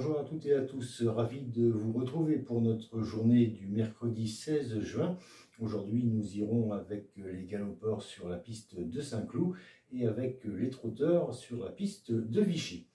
Bonjour à toutes et à tous, ravi de vous retrouver pour notre journée du mercredi 16 juin. Aujourd'hui, nous irons avec les galopeurs sur la piste de Saint-Cloud et avec les trotteurs sur la piste de Vichy.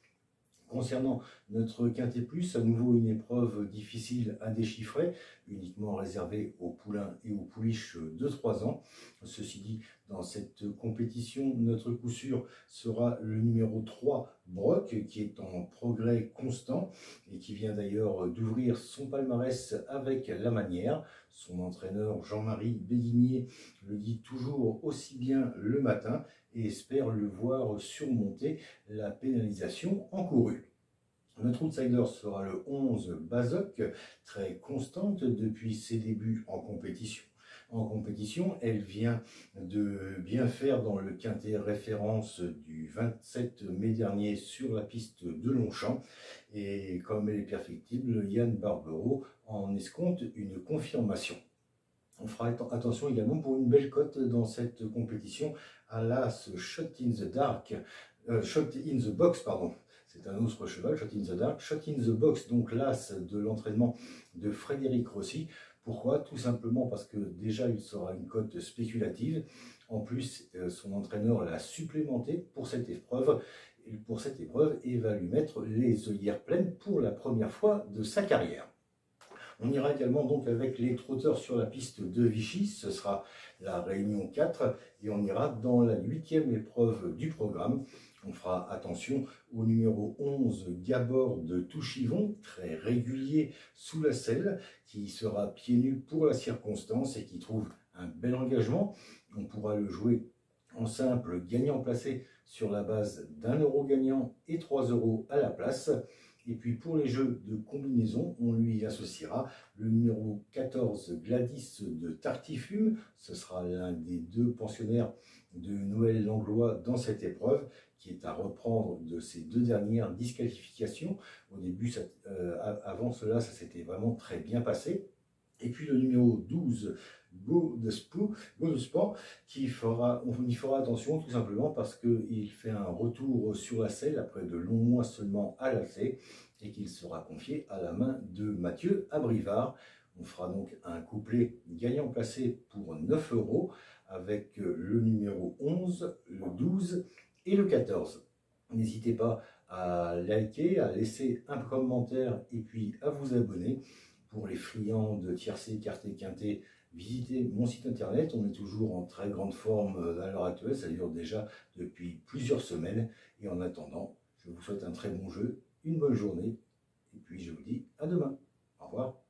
Concernant notre Quintet Plus, à nouveau une épreuve difficile à déchiffrer, uniquement réservée aux poulains et aux pouliches de 3 ans. Ceci dit, dans cette compétition, notre coup sûr sera le numéro 3, Brock, qui est en progrès constant et qui vient d'ailleurs d'ouvrir son palmarès avec la manière. Son entraîneur Jean-Marie Béguigné le dit toujours aussi bien le matin et espère le voir surmonter la pénalisation encourue. Notre outsider sera le 11 Bazoc, très constante depuis ses débuts en compétition. Elle vient de bien faire dans le quintet référence du 27 mai dernier sur la piste de Longchamp. Et comme elle est perfectible, Yann Barbero en escompte une confirmation. On fera attention également pour une belle cote dans cette compétition à l'as Shot in the Dark, Shot in the Box, pardon. C'est un autre cheval, Shot in the Dark. Shot in the Box, donc l'as de l'entraînement de Frédéric Rossi. Pourquoi? Tout simplement parce que déjà il sera une cote spéculative. En plus, son entraîneur l'a supplémenté pour cette épreuve. Et va lui mettre les œillères pleines pour la première fois de sa carrière. On ira également donc avec les trotteurs sur la piste de Vichy, ce sera la réunion 4 et on ira dans la 8e épreuve du programme. On fera attention au numéro 11 Gabor de Touchivon, très régulier sous la selle, qui sera pieds nus pour la circonstance et qui trouve un bel engagement. On pourra le jouer en simple gagnant placé sur la base d'1 € gagnant et 3 € à la place. Et puis pour les jeux de combinaison, on lui associera le numéro 14 Gladys de Tartifum. Ce sera l'un des 2 pensionnaires de Noël Langlois dans cette épreuve, qui est à reprendre de ses 2 dernières disqualifications. Au début, avant cela, ça s'était vraiment très bien passé. Et puis le numéro 12, Go de Sport, on y fera attention tout simplement parce qu'il fait un retour sur la selle après de longs mois seulement à l'athlée et qu'il sera confié à la main de Mathieu Abrivard. On fera donc un couplet gagnant placé pour 9 € avec le numéro 11, le 12 et le 14. N'hésitez pas à liker, à laisser un commentaire et puis à vous abonner. Pour les friands de tiercé, quarté, quintet, visitez mon site internet. On est toujours en très grande forme à l'heure actuelle. Ça dure déjà depuis plusieurs semaines. Et en attendant, je vous souhaite un très bon jeu, une bonne journée. Et puis je vous dis à demain. Au revoir.